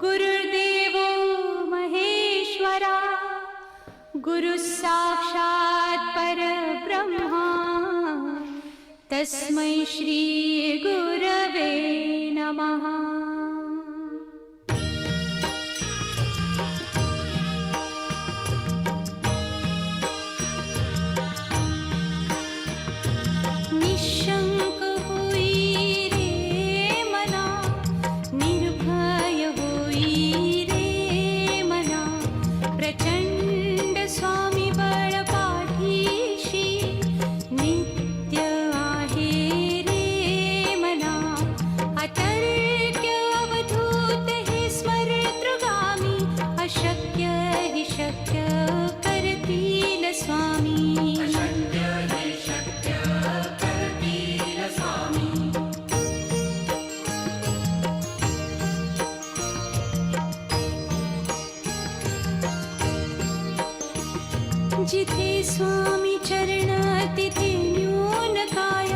गुरुर्देवो महेश्वरा गुरु साक्षात् परब्रह्मा तस्मै श्री गुरवे नमः। निशंक होई रे मना, निर्भय होई रे मना, प्रचंड स्वामी बळ पाठीशी नित्य आहे रे मना। अतर्क्य अवधूत हे स्मरतृगामी, अशक्य हि शक्य करतील स्वामी। जिथे स्वामी चरण तिथे न्यून काय,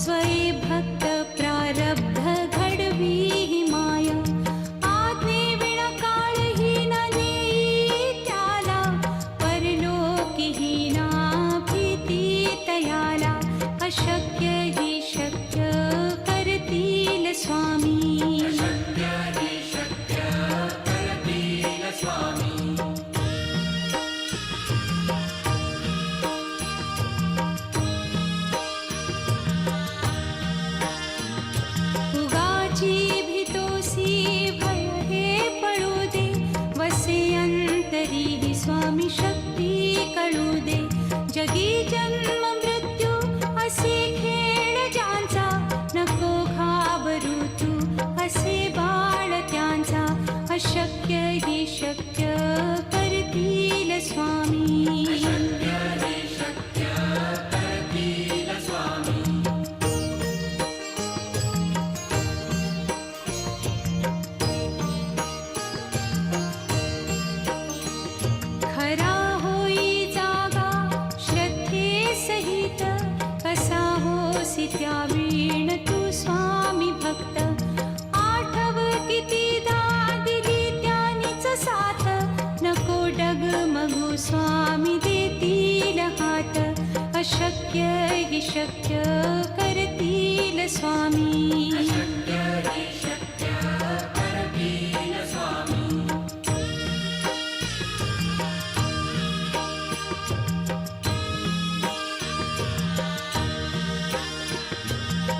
स्वये भक्त प्रारब्ध घडवी ही माया। आज्ञे विना काळही न नेई त्याला, परलोकीही ना भीती तयाला। अशक्य ही शक्य करतील स्वामी। स्वामी शक्ती कळू दे, जगी जन्म मृत्यू असे खेळ ज्यांचा। नको घाबरू तू असे बाळ त्यांचा, अशक्य ही शक्य करतील स्वामी। खरा होई जागा श्रद्धे सहित, कसा होसी त्या वीण तू स्वामी भक्त। आठव कितीदा दिली त्यानीच साथ, नको डगमगू स्वामी देतील हात। अशक्य हि शक्य करतील स्वामी।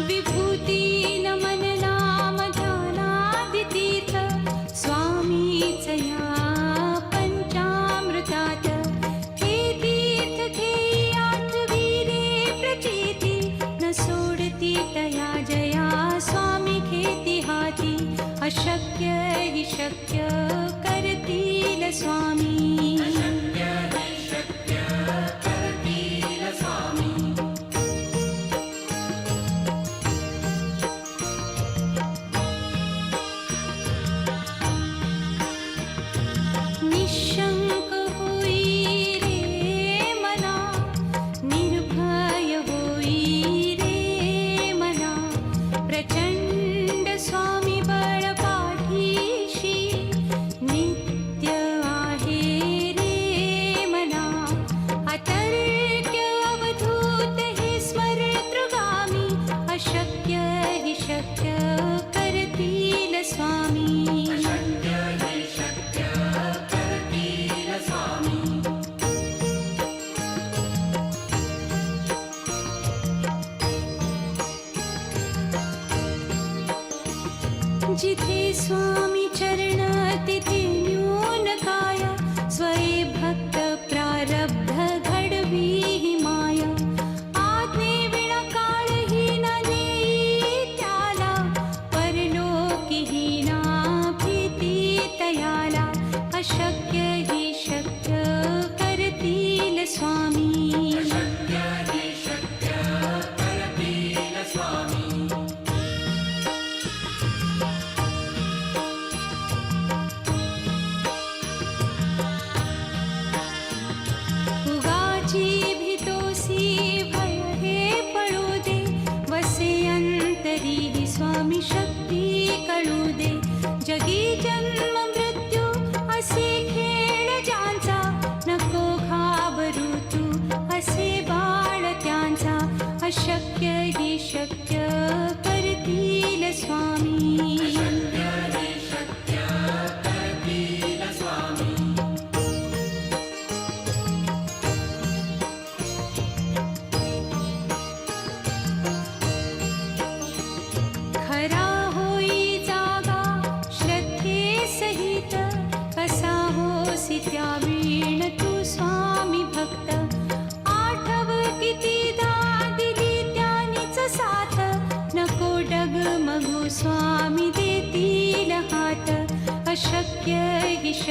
विभूती नमन नाम ध्यानादि तीर्थ, स्वामीच या पंचामृतात। हे तीर्थ घेई आठवी रे प्रचिती, न सोडती तया जया स्वामी घेती हाती। अशक्य हि शक्य करतील स्वामी। निशंक होई रे मना, निर्भय होई रे मना, प्रचंड स्वामी बळ पाठीशी नित्य आहे रे मना। अतर्क्य अवधूत हे स्मरतृगामी, अशक्य हि शक्य करतील स्वामी। जिथे स्वामी चरण तिथे न्यून काय, स्वये भक्त प्रारब्ध घडवी ही माया। आज्ञे विना काळही न नेई त्याला, परलोकीही ना भीती तयाला। अशक्य ही शक्य करतील स्वामी।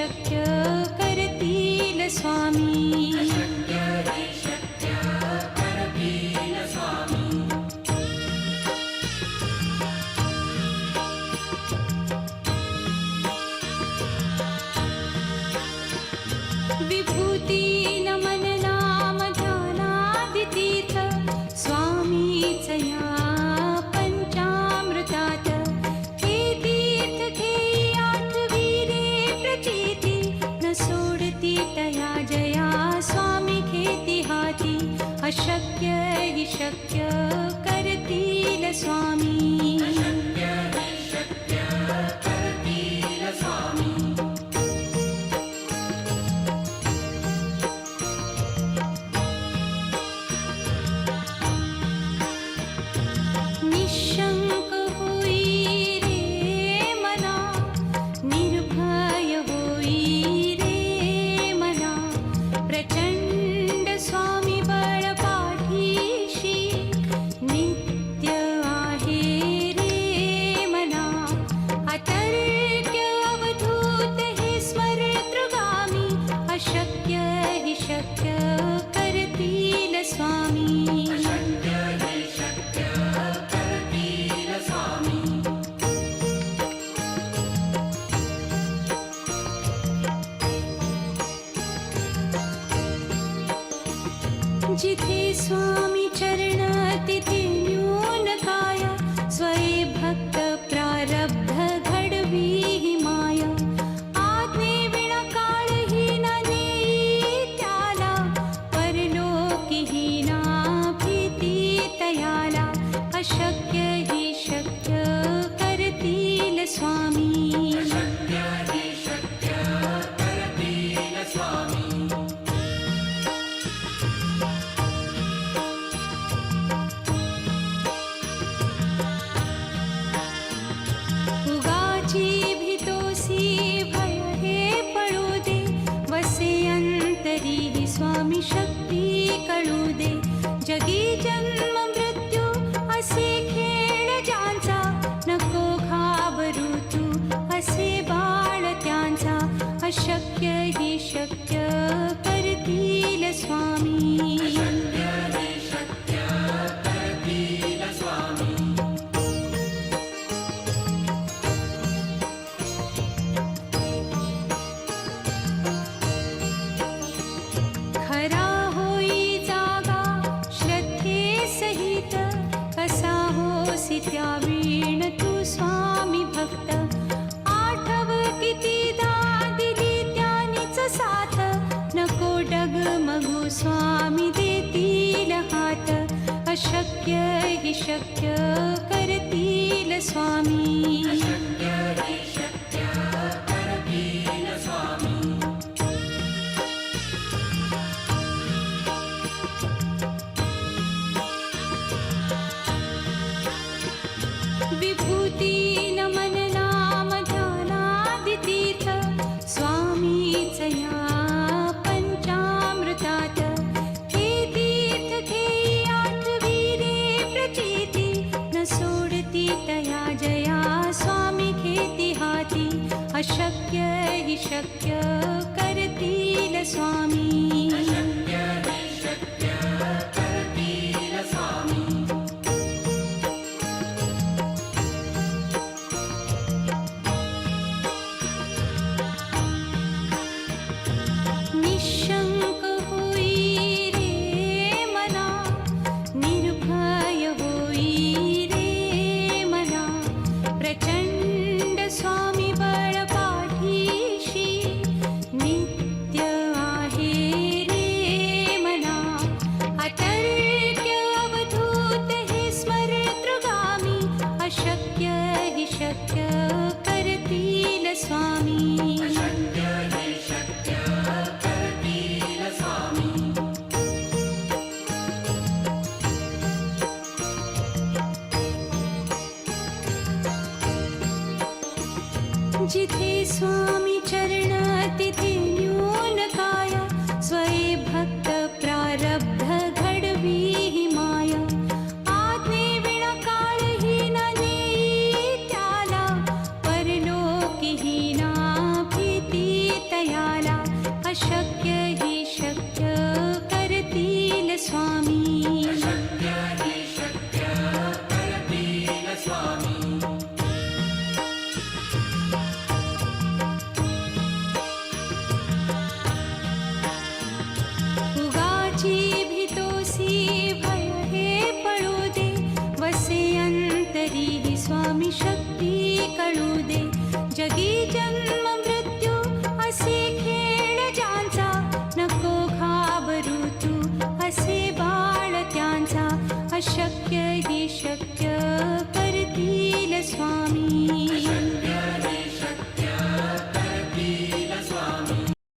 शक्य करतील स्वामी. विभूती नमन नाम ध्यानादितीर्थ स्वामीच या पंचामृतात. हे तीर्थ घेई आठविरे प्रचिती न सोडती तया जया स्वामी घेती हाती. अशक्य हि शक्य करतील स्वामी. निशंक होई रे मना, निर्भय होई रे मना. प्रचंड स्वामी बळ पाठीशी नित्य आहे रे मना. अतर्क्य अवधूत हे स्मरतृगामी. अशक्य हि शक्य करतील स्वामी. जिथे स्वामी चरण तिथे न्यून काया. स्वये भक्त प्रारब्ध घडवी ही माया. आज्ञे विना काळही न नेई त्याला. परलोकीही ना भीती तयाला. अशक्य हि शक्य करतील स्वामी. उगाची भीतोसी भय हे पळू दे. वसे अंतरी ही स्वामी शक्ती कळू दे. जगी जन्म मृत्यू असे खेळ ज्यांचा. नको घाबरू तू असे बाळ त्यांचा. अशक्य हि शक्य करतील स्वामी. खरा होई जागा श्रद्धे सहित. कसा होसी त्या वीण तू स्वामी भक्त. आठव कितीदा दिली त्यानीच साथ. नको डगमगू स्वामी देतील हात. अशक्य हि शक्य करतील स्वामी. विभूती नमन नाम ध्यानादितीर्थ स्वामीच या पंचामृतात. हे तीर्थ घेई आठविरे प्रचिती न सोडती तया जया स्वामी घेती हाती. अशक्य हि शक्य करतील स्वामी. निशंक होई रे मना, निर्भय होई रे मना. प्रचंड स्वामी बळ पाठीशी नित्य आहे रे मना. अतर्क्य अवधूत हे स्मरतृगामी. अशक्य हि शक्य करतील स्वामी. जिथे स्वामी चरण तिथे न्यून काया. स्वये भक्त प्रारब्ध घडवी ही माया. आज्ञे विना काळही न नेई त्याला. परलोकीही ना भीती तयाला. शक्ती कळू दे